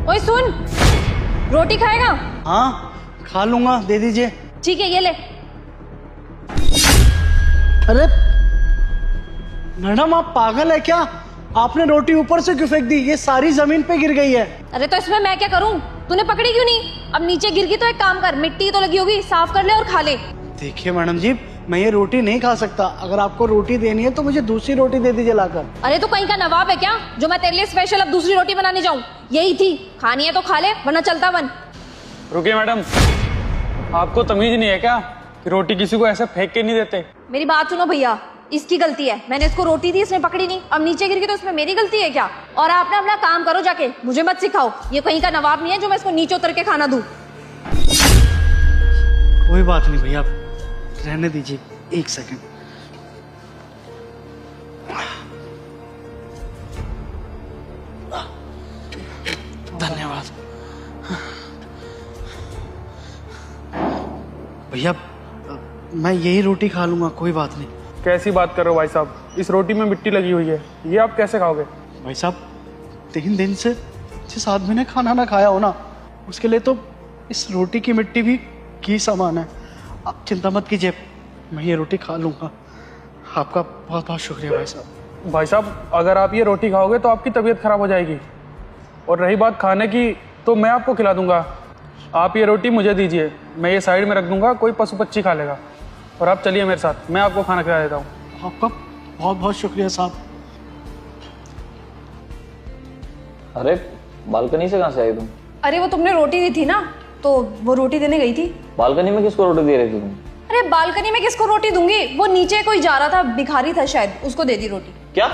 ओए सुन, रोटी खाएगा? हाँ खा लूंगा, दे दीजिए। ठीक है, ये ले। अरे मैडम आप पागल है क्या? आपने रोटी ऊपर से क्यों फेंक दी? ये सारी जमीन पे गिर गई है। अरे तो इसमें मैं क्या करूं? तूने पकड़ी क्यों नहीं? अब नीचे गिर गई तो एक काम कर, मिट्टी तो लगी होगी, साफ कर ले और खा ले। देखिए मैडम जी, मैं ये रोटी नहीं खा सकता। अगर आपको रोटी देनी है तो मुझे दूसरी रोटी दे दीजिए लाकर। अरे तो कहीं का नवाब है क्या जो मैं तेरे लिए स्पेशल अब दूसरी रोटी बनाने जाऊं? यही थी, खानी है तो खा ले वरना चलता बन। रुकिए मैडम, आपको तमीज नहीं है क्या कि रोटी किसी को ऐसे फेंक के नहीं देते? मेरी बात सुनो भैया, इसकी गलती है। मैंने इसको रोटी दी, इसने पकड़ी नहीं, अब नीचे गिर गई तो इसमें मेरी गलती है क्या? और आप ना अपना काम करो जाके, मुझे मत सिखाओ। ये कहीं का नवाब नहीं है जो मैं इसको नीचे उतर के खाना दूं। कोई बात नहीं भैया, रहने दीजिए, एक सेकंड। धन्यवाद भैया, मैं यही रोटी खा लूंगा, कोई बात नहीं। कैसी बात कर रहे हो भाई साहब? इस रोटी में मिट्टी लगी हुई है, ये आप कैसे खाओगे? भाई साहब 3 दिन से जिस आदमी ने खाना ना खाया हो ना, उसके लिए तो इस रोटी की मिट्टी भी घी समान है। आप चिंता मत कीजिए, मैं ये रोटी खा लूंगा। आपका बहुत बहुत शुक्रिया भाई साहब। भाई साहब, अगर आप ये रोटी खाओगे तो आपकी तबीयत खराब हो जाएगी, और रही बात खाने की तो मैं आपको खिला दूंगा। आप ये रोटी मुझे दीजिए, मैं ये साइड में रख दूंगा, कोई पशु पक्षी खा लेगा। और आप चलिए मेरे साथ, मैं आपको खाना खिला देता हूँ। आपका बहुत बहुत शुक्रिया साहब। अरे बालकनी से कहाँ से आई तुम? अरे वो तुमने रोटी दी थी ना, तो वो रोटी देने गई थी। बालकनी में किसको रोटी दे रही थी तुम? अरे बालकनी में किसको रोटी दूंगी? वो नीचे कोई जा रहा था, भिखारी था शायद, उसको दे दी रोटी। क्या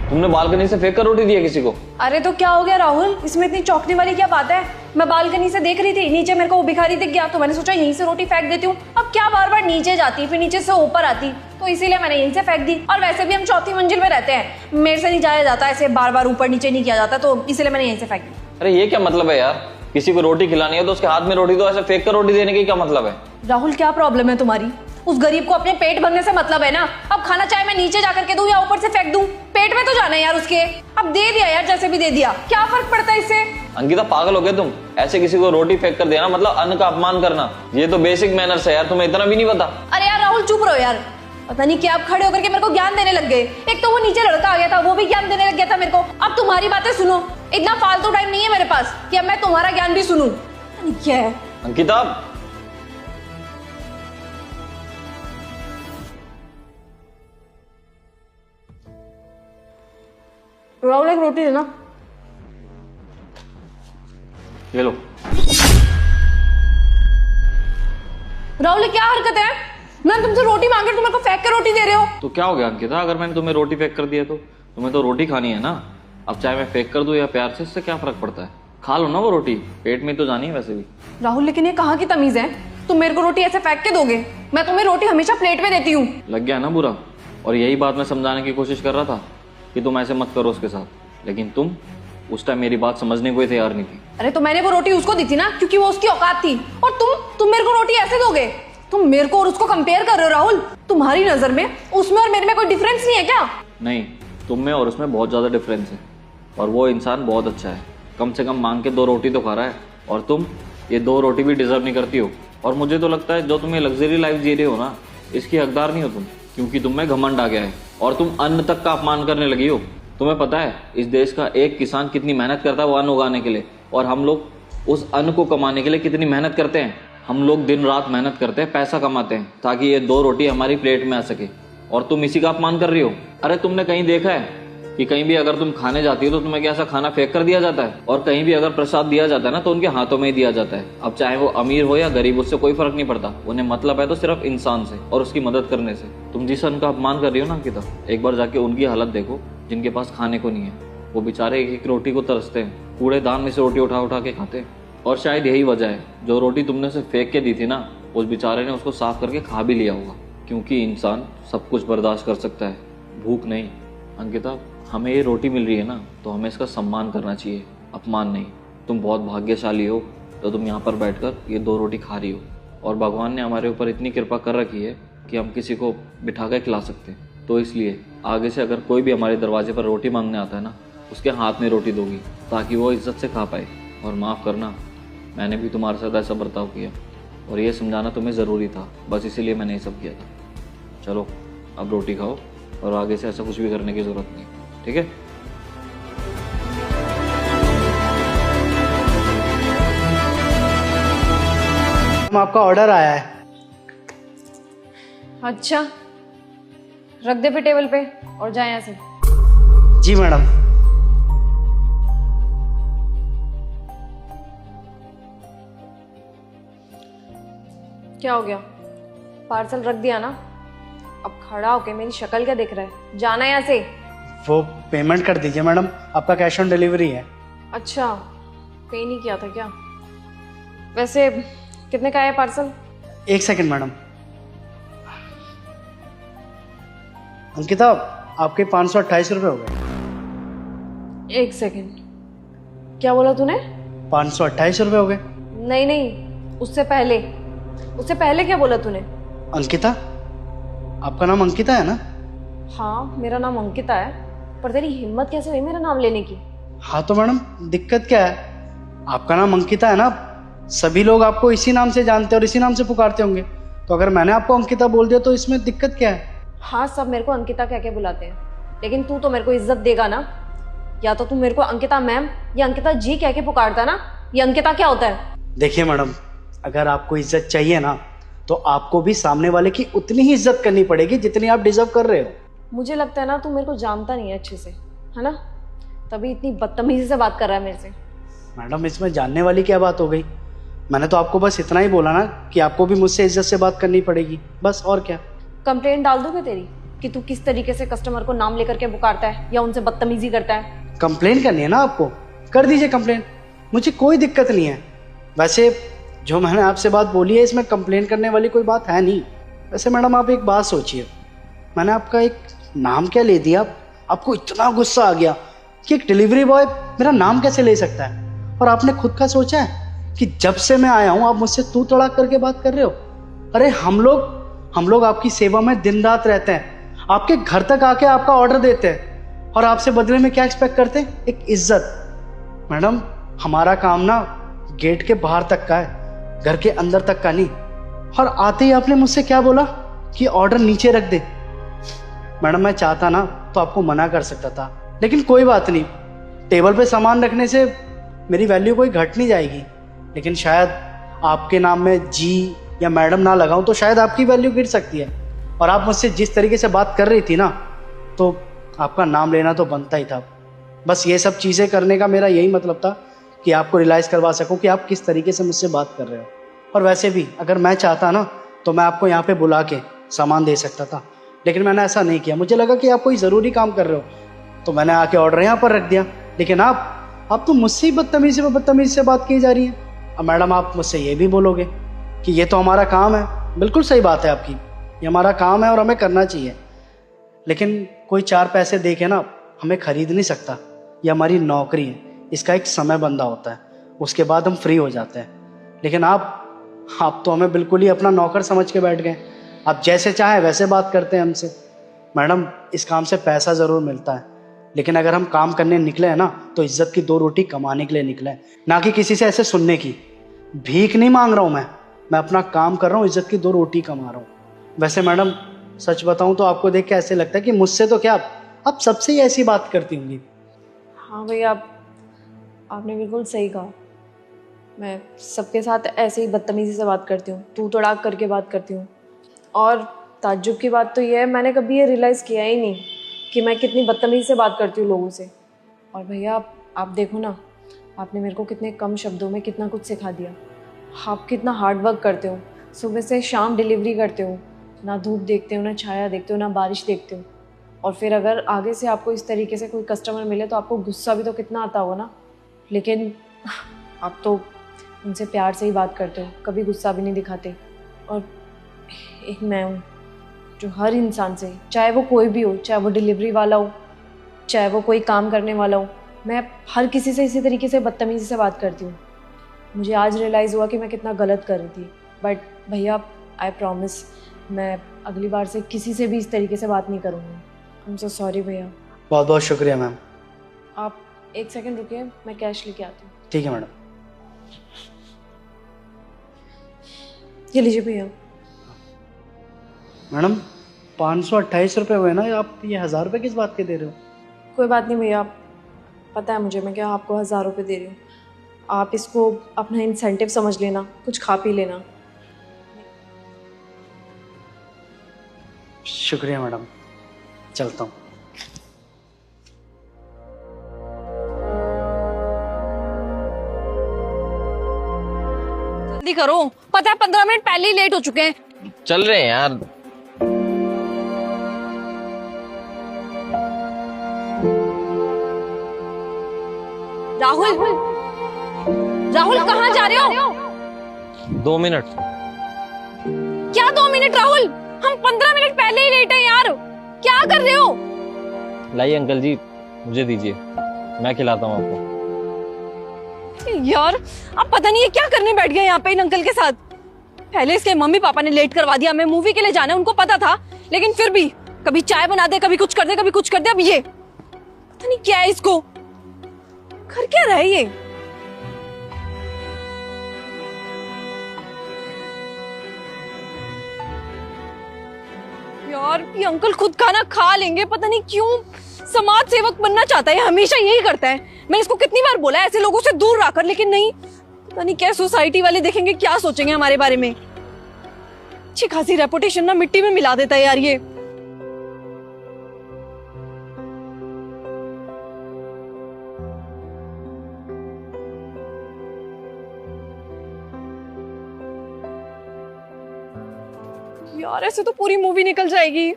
तुमने बालकनी से फेंक कर रोटी दी है किसी को? अरे तो क्या हो गया राहुल, इसमें इतनी चौंकने वाली क्या बात है? मैं बालकनी से देख रही थी, नीचे मेरे को वो भिखारी दिख गया, तो मैंने सोचा यहीं से रोटी फेंक देती हूँ। अब क्या बार बार नीचे जाती, फिर नीचे से ऊपर आती, तो इसीलिए मैंने यहीं से फेंक दी। और वैसे भी हम 4थी मंजिल में रहते हैं, मेरे से नहीं जाया जाता, ऐसे बार बार ऊपर नीचे नहीं किया जाता, तो इसलिए मैंने यहीं से फेंक दी। अरे ये क्या मतलब है यार? किसी को रोटी खिलानी है तो उसके हाथ में रोटी दो, ऐसे फेंक कर रोटी देने की क्या मतलब है? राहुल क्या प्रॉब्लम है तुम्हारी? उस गरीब को अपने पेट भरने से मतलब है ना। अब खाना चाहे मैं नीचे जाकर के दूं या ऊपर से फेंक दूं, पेट में तो जाना है यार उसके। अब दे दिया यार, जैसे भी दे दिया, क्या फर्क पड़ता है इससे? अंकिता पागल हो गए तुम? ऐसे किसी को रोटी फेंक कर देना मतलब अन्न का अपमान करना। ये तो बेसिक मैनर्स है यार, तुम्हें इतना भी नहीं पता? अरे यार राहुल चुप रहो यार, पता नहीं क्या आप खड़े होकर के मेरे को ज्ञान देने लग गए। एक तो वो नीचे लड़का आ गया था, वो भी ज्ञान देने लग गया था मेरे को। अब तुम्हारी बातें सुनो, इतना फालतू टाइम नहीं है मेरे पास कि अब मैं तुम्हारा ज्ञान भी सुनूं। क्या है अंकिता राहुल, एक रोटी देना। ये लो। राहुल क्या हरकत है? मैं तुमसे रोटी मांग रही, तुम मेरे को फेंक के रोटी दे रहे हो। तो क्या हो गया अंकिता, अगर मैंने तुम्हें रोटी फेंक कर दिया तो? तुम्हें तो रोटी खानी है ना। अब चाहे मैं फेंक कर दूं या प्यार से, इससे क्या फर्क पड़ता है? खा लो ना वो रोटी, पेट में तो जानी है वैसे भी। राहुल लेकिन ये कहाँ की तमीज है? तुम मेरे को रोटी ऐसे फेंक के दोगे? मैं तुम्हें रोटी हमेशा प्लेट में देती हूँ। लग गया ना बुरा? और यही बात मैं समझाने की कोशिश कर रहा था कि तुम ऐसे मत करो उसके साथ, लेकिन तुम उस टाइम मेरी बात समझने को ही तैयार नहीं थी। अरे तो मैंने वो रोटी उसको दी थी ना, क्योंकि वो उसकी औकात थी। और तुम मेरे को रोटी ऐसे दोगे? तुम मेरे को और उसको कंपेयर कर रहे हो राहुल। तुम्हारी नजर में उसमें और मेरे में कोई डिफरेंस नहीं है क्या? नहीं, तुम में और उसमें बहुत ज्यादा डिफरेंस है। और वो इंसान बहुत अच्छा है, कम से कम मांग के 2 रोटी तो खा रहा है, और तुम ये 2 रोटी भी डिजर्व नहीं करती हो। और मुझे तो लगता है जो तुम ये लग्जरी लाइफ जी रहे हो ना, इसकी हकदार नहीं हो तुम, क्योंकि तुम में घमंड आ गया है और तुम अन्न तक का अपमान करने लगी हो। तुम्हें पता है इस देश का एक किसान कितनी मेहनत करता है वो अन्न उगाने के लिए, और हम लोग उस अन्न को कमाने के लिए कितनी मेहनत करते हैं। हम लोग दिन रात मेहनत करते हैं, पैसा कमाते हैं ताकि ये 2 रोटी हमारी प्लेट में आ सके, और तुम इसी का अपमान कर रही हो। अरे तुमने कहीं देखा है कि कहीं भी अगर तुम खाने जाती हो तो तुम्हें क्या ऐसा खाना फेंक कर दिया जाता है? और कहीं भी अगर प्रसाद दिया जाता है ना तो उनके हाथों में ही दिया जाता है। अब चाहे वो अमीर हो या गरीब, उससे कोई फर्क नहीं पड़ता। उन्हें मतलब है तो सिर्फ इंसान से और उसकी मदद करने से। तुम जिस अन्न का अपमान कर रही हो ना अंकिता, एक बार जाके उनकी हालत देखो जिनके पास खाने को नहीं है। वो बेचारे एक रोटी को तरसते हैं, कूड़ेदान में से रोटी उठा उठा के खाते हैं। और शायद यही वजह है, जो रोटी तुमने उसे फेंक के दी थी ना, उस बेचारे ने उसको साफ करके खा भी लिया होगा, क्योंकि इंसान सब कुछ बर्दाश्त कर सकता है, भूख नहीं। अंकिता, हमें ये रोटी मिल रही है ना, तो हमें इसका सम्मान करना चाहिए, अपमान नहीं। तुम बहुत भाग्यशाली हो तो तुम यहाँ पर बैठकर ये 2 रोटी खा रही हो, और भगवान ने हमारे ऊपर इतनी कृपा कर रखी है कि हम किसी को बिठा कर खिला सकते हैं। तो इसलिए आगे से अगर कोई भी हमारे दरवाजे पर रोटी मांगने आता है ना, उसके हाथ में रोटी दोगी ताकि वो इज्जत से खा पाए। और माफ़ करना, मैंने भी तुम्हारे साथ ऐसा बर्ताव किया और ये समझाना तुम्हें ज़रूरी था, बस इसीलिए मैंने ये सब किया था। चलो अब रोटी खाओ और आगे से ऐसा कुछ भी करने की ज़रूरत नहीं, ठीक है? आपका ऑर्डर आया है। अच्छा, रख दे फिर टेबल पे और जाए यहाँ से। जी मैडम। क्या हो गया? पार्सल रख दिया ना? अब खड़ा होके मेरी शक्ल क्या दिख रहा है? जाना यहाँ से। वो पेमेंट कर दीजिए मैडम, आपका कैश ऑन डिलीवरी है। अच्छा, पे नहीं किया था क्या? वैसे कितने का है पार्सल? एक सेकंड मैडम। अंकिता, आपके 528 रुपये हो गए। एक सेकंड, क्या बोला तूने? 528 रुपये हो गए। नहीं नहीं, उससे पहले क्या बोला तूने? अंकिता, आपका नाम अंकिता है ना? हाँ, मेरा नाम अंकिता है, पर तेरी हिम्मत कैसे हुई मेरा नाम लेने की? हाँ तो मैडम, दिक्कत क्या है? आपका नाम अंकिता है ना, सभी लोग आपको इसी नाम से जानते हैं और इसी नाम से पुकारते होंगे, तो अगर मैंने आपको अंकिता बोल दिया तो इसमें दिक्कत क्या है? हाँ, सब मेरे को अंकिता कह के बुलाते हैं, लेकिन तू तो मेरे को इज्जत देगा ना? या तो तू मेरे को अंकिता मैम या अंकिता जी कह के पुकारता ना? ये अंकिता क्या होता है? देखिए मैडम, अगर आपको इज्जत चाहिए ना तो आपको भी सामने वाले की उतनी ही इज्जत करनी पड़ेगी जितनी आप डिजर्व कर रहे हो। मुझे लगता है ना तू मेरे को जानता नहीं है अच्छे से, है ना? तभी इतनी बदतमीजी से बात कर रहा है मेरे से। मैडम, इसमें जानने वाली क्या बात हो गई? मैंने तो आपको बस इतना ही बोला ना कि आपको भी मुझसे इज्जत से बात करनी पड़ेगी, बस। और क्या? कंप्लेंट डाल दूंगी तेरी कि तू किस तरीके से कस्टमर को नाम लेकर के पुकारता है या उनसे बदतमीजी करता है। कंप्लेन करनी है ना आपको? कर दीजिए कंप्लेन, मुझे कोई दिक्कत नहीं है। वैसे जो मैंने आपसे बात बोली है इसमें कंप्लेन करने वाली कोई बात है नहीं। वैसे मैडम, आप एक बात सोचिए, मैंने आपका एक नाम क्या ले दिया, आपको इतना गुस्सा आ गया कि एक डिलीवरी बॉय मेरा नाम कैसे ले सकता है? और आपने खुद का सोचा है कि जब से मैं आया हूँ आप मुझसे तू तड़ाक करके बात कर रहे हो? अरे हम लोग आपकी सेवा में दिन रात रहते हैं, आपके घर तक आके आपका ऑर्डर देते हैं और आपसे बदले में क्या एक्सपेक्ट करते हैं? एक इज्जत। मैडम, हमारा काम ना गेट के बाहर तक का है, घर के अंदर तक का नहीं। और आते ही आपने मुझसे क्या बोला कि ऑर्डर नीचे रख दे। मैडम, मैं चाहता ना तो आपको मना कर सकता था, लेकिन कोई बात नहीं, टेबल पे सामान रखने से मेरी वैल्यू कोई घट नहीं जाएगी। लेकिन शायद आपके नाम में जी या मैडम ना लगाऊं तो शायद आपकी वैल्यू गिर सकती है। और आप मुझसे जिस तरीके से बात कर रही थी ना, तो आपका नाम लेना तो बनता ही था। बस ये सब चीज़ें करने का मेरा यही मतलब था कि आपको रियलाइज़ करवा सकूं कि आप किस तरीके से मुझसे बात कर रहे हो। और वैसे भी अगर मैं चाहता ना तो मैं आपको यहाँ पे बुला के सामान दे सकता था, लेकिन मैंने ऐसा नहीं किया। मुझे लगा कि आप कोई ज़रूरी काम कर रहे हो तो मैंने आके ऑर्डर यहाँ पर रख दिया। लेकिन आप तो मुझसे ही बदतमीजी से बात की जा रही है। अब मैडम, आप मुझसे ये भी बोलोगे कि ये तो हमारा काम है। बिल्कुल सही बात है आपकी, ये हमारा काम है और हमें करना चाहिए, लेकिन कोई 4 पैसे दे के ना हमें खरीद नहीं सकता। ये हमारी नौकरी है, इसका एक समय बंधा होता है, उसके बाद हम फ्री हो जाते हैं। लेकिन आप तो हमें बिल्कुल ही अपना नौकर समझ के बैठ गए। आप जैसे चाहे वैसे बात करते हैं हमसे। मैडम, इस काम से पैसा ज़रूर मिलता है, लेकिन अगर हम काम करने निकले हैं ना तो इज्जत की 2 रोटी कमाने के लिए निकले हैं, ना कि किसी से ऐसे सुनने की। भीख नहीं मांग रहा हूँ मैं अपना काम कर रहा हूँ, इज्जत की 2 रोटी कमा रहा हूँ। वैसे मैडम, सच बताऊँ तो आपको देख के ऐसे लगता है कि मुझसे तो क्या आप सबसे ही ऐसी बात करती होंगी। हाँ भैया, आपने बिल्कुल सही कहा। मैं सबके साथ ऐसे ही बदतमीजी से बात करती हूँ, तू तड़ाक करके बात करती हूँ। और ताज्जुब की बात तो ये है, मैंने कभी ये रियलाइज़ किया ही नहीं कि मैं कितनी बदतमीजी से बात करती हूँ लोगों से। और भैया, आप देखो ना, आपने मेरे को कितने कम शब्दों में कितना कुछ सिखा दिया। आप कितना हार्ड वर्क करते हो, सुबह से शाम डिलीवरी करते हो, ना धूप देखते हो, ना छाया देखते हो, ना बारिश देखते हो। और फिर अगर आगे से आपको इस तरीके से कोई कस्टमर मिले तो आपको गुस्सा भी तो कितना आता होगा ना। लेकिन आप तो उनसे प्यार से ही बात करते हो, कभी गुस्सा भी नहीं दिखाते। और एक मैं हूँ जो हर इंसान से, चाहे वो कोई भी हो, चाहे वो डिलीवरी वाला हो, चाहे वो कोई काम करने वाला हो, मैं हर किसी से इसी तरीके से बदतमीजी से बात करती हूँ। मुझे आज रियलाइज़ हुआ कि मैं कितना गलत कर रही थी। बट भैया, आई प्रॉमिस, मैं अगली बार से किसी से भी इस तरीके से बात नहीं करूँगी। आई एम सो सॉरी भैया। बहुत बहुत शुक्रिया मैम। आप एक सेकंड रुकिए, मैं कैश लेके आती हूँ। ठीक है मैडम। ये लीजिए भैया। मैडम 528 रुपये हुए ना, आप ये 1000 रुपये किस बात के दे रहे हो? कोई बात नहीं भैया, पता है मुझे, मैं क्या आपको 1000 रुपये दे रही हूँ। आप इसको अपना इंसेंटिव समझ लेना, कुछ खा पी लेना। शुक्रिया मैडम, चलता हूँ। जल्दी करो, पता है 15 मिनट पहले ही लेट हो चुके हैं। चल रहे हैं यार। राहुल, राहुल कहाँ जा रहे हो? 2 मिनट। क्या 2 मिनट राहुल? हम 15 मिनट पहले ही लेट हैं यार, क्या कर रहे हो? लाइए अंकल जी, मुझे दीजिए, मैं खिलाता हूँ आपको। यार अब पता नहीं है क्या करने बैठ गए यहाँ पे इन अंकल के साथ। पहले इसके मम्मी पापा ने लेट करवा दिया, हमें मूवी के लिए जाना है, उनको पता था, लेकिन फिर भी कभी चाय बना दे, कभी कुछ कर दे, कभी कुछ कर दे। अब ये पता नहीं क्या है, इसको कर क्या रहा है ये? यार ये अंकल खुद खाना खा लेंगे, पता नहीं क्यों समाज सेवक बनना चाहता है, हमेशा यही करता है। मैंने इसको कितनी बार बोला है ऐसे लोगों से दूर रहकर, लेकिन नहीं। पता नहीं क्या सोसाइटी वाले देखेंगे, क्या सोचेंगे हमारे बारे में। अच्छी खासी रेपुटेशन ना मिट्टी में मिला देता है यार ये। यार ऐसे तो पूरी मूवी निकल जाएगी।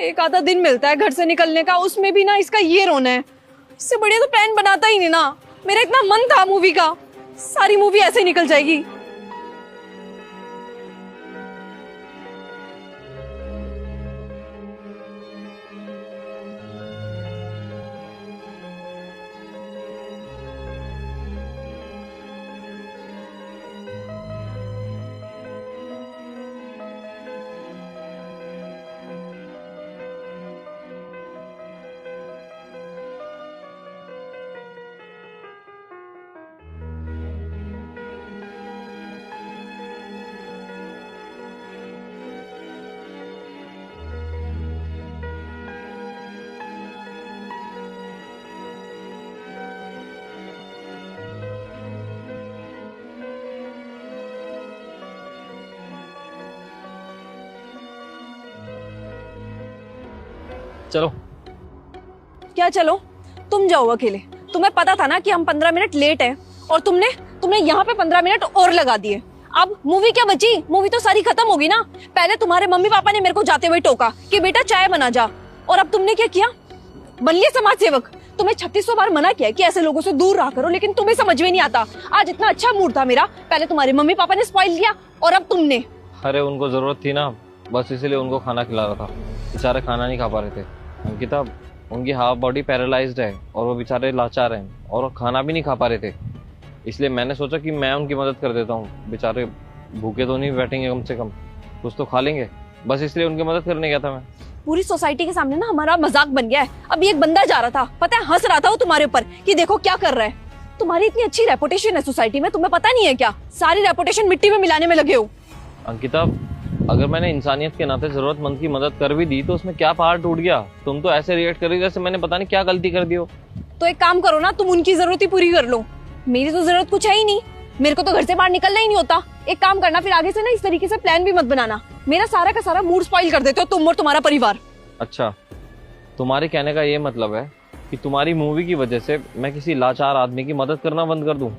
एक आधा दिन मिलता है घर से निकलने का, उसमें भी ना इसका ये रोना है। इससे बढ़िया तो प्लान बनाता ही नहीं ना। मेरा इतना मन था मूवी का, सारी मूवी ऐसे ही निकल जाएगी। चलो। क्या चलो? तुम जाओ अकेले। तुम्हें पता था ना कि हम 15 मिनट लेट हैं, और तुमने यहाँ पे 15 मिनट और लगा दिए। अब मूवी क्या बची? मूवी तो सारी खत्म होगी ना। पहले तुम्हारे मम्मी पापा ने मेरे को जाते हुए टोका कि बेटा चाय बना जा, और अब तुमने क्या किया? बन लिए समाज सेवक। तुम्हें 3600 बार मना किया कि ऐसे लोगों से दूर रहा करो, लेकिन तुम्हें समझ में नहीं आता। आज इतना अच्छा मूड था मेरा, पहले तुम्हारे मम्मी पापा ने स्पॉइल किया, और अब तुमने। अरे उनको जरूरत थी ना, बस इसीलिए उनको खाना खिला रहा था। बेचारे खाना नहीं खा पा रहे थे। अंकिता, उनकी हाफ बॉडी पैरालाइज्ड है और वो बेचारे लाचार हैं और खाना भी नहीं खा पा रहे थे। इसलिए मैंने सोचा कि मैं उनकी मदद कर देता हूँ। बेचारे भूखे तो नहीं बैठेंगे, कम से कम कुछ तो खा लेंगे। बस इसलिए उनकी मदद करने गया था मैं। पूरी सोसाइटी के सामने ना हमारा मजाक बन गया है। अभी एक बंदा जा रहा था, पता है, हंस रहा था वो तुम्हारे ऊपर कि देखो क्या कर रहा है। तुम्हारी इतनी अच्छी रेपुटेशन है सोसाइटी में, तुम्हें पता नहीं है क्या? सारी रेपुटेशन मिट्टी में मिलाने में लगे हो। अंकिता, अगर मैंने इंसानियत के नाते जरूरतमंद की मदद कर भी दी तो उसमें क्या पहाड़ टूट गया? तुम तो ऐसे रिएक्ट कर रही जैसे मैंने पता नहीं क्या गलती कर दी हो। तो एक काम करो ना, तुम उनकी जरूरत ही पूरी कर लो। मेरी तो जरूरत कुछ है ही नहीं, मेरे को तो घर से बाहर निकलना ही नहीं होता। एक काम करना, फिर आगे से ना इस तरीके से प्लान भी मत बनाना। मेरा सारा का सारा मूड स्पॉइल कर देते हो तुम और तुम्हारा परिवार। अच्छा, तुम्हारे कहने का ये मतलब है कि तुम्हारी मूवी की वजह से मैं किसी लाचार आदमी की मदद करना बंद कर दूं?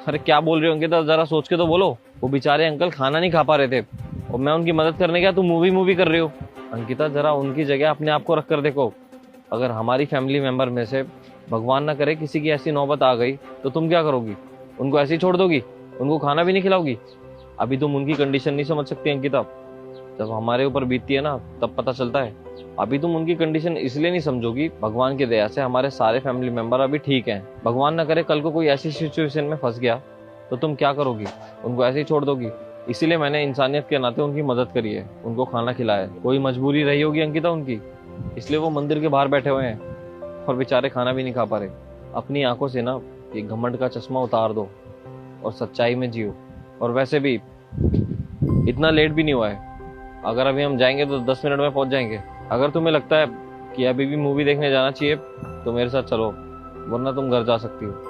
अरे क्या बोल रहे हो अंकिता, जरा सोच के तो बोलो। वो बेचारे अंकल खाना नहीं खा पा रहे थे और मैं उनकी मदद करने गया, तुम मूवी कर रही हो। अंकिता, जरा उनकी जगह अपने आप को रख कर देखो। अगर हमारी फैमिली मेंबर में से भगवान ना करे किसी की ऐसी नौबत आ गई तो तुम क्या करोगी? उनको ऐसे ही छोड़ दोगी? उनको खाना भी नहीं खिलाओगी? अभी तुम उनकी कंडीशन नहीं समझ सकती अंकिता। जब हमारे ऊपर बीतती है ना तब पता चलता है। अभी तुम उनकी कंडीशन इसलिए नहीं समझोगी, भगवान की दया से हमारे सारे फैमिली मेंबर अभी ठीक हैं। भगवान ना करे कल को कोई ऐसी सिचुएशन में फंस गया तो तुम क्या करोगी? उनको ऐसे ही छोड़ दोगी? इसीलिए मैंने इंसानियत के नाते उनकी मदद करी है, उनको खाना खिलाया है। कोई मजबूरी रही होगी अंकिता उनकी, इसलिए वो मंदिर के बाहर बैठे हुए हैं। और बेचारे खाना भी नहीं खा पा रहे। अपनी आंखों से ना ये घमंड का चश्मा उतार दो और सच्चाई में जियो। और वैसे भी इतना लेट भी नहीं हुआ है, अगर अभी हम जाएंगे तो 10 मिनट में पहुंच जाएंगे। अगर तुम्हें लगता है कि अभी भी मूवी देखने जाना चाहिए तो मेरे साथ चलो, वरना तुम घर जा सकती हो।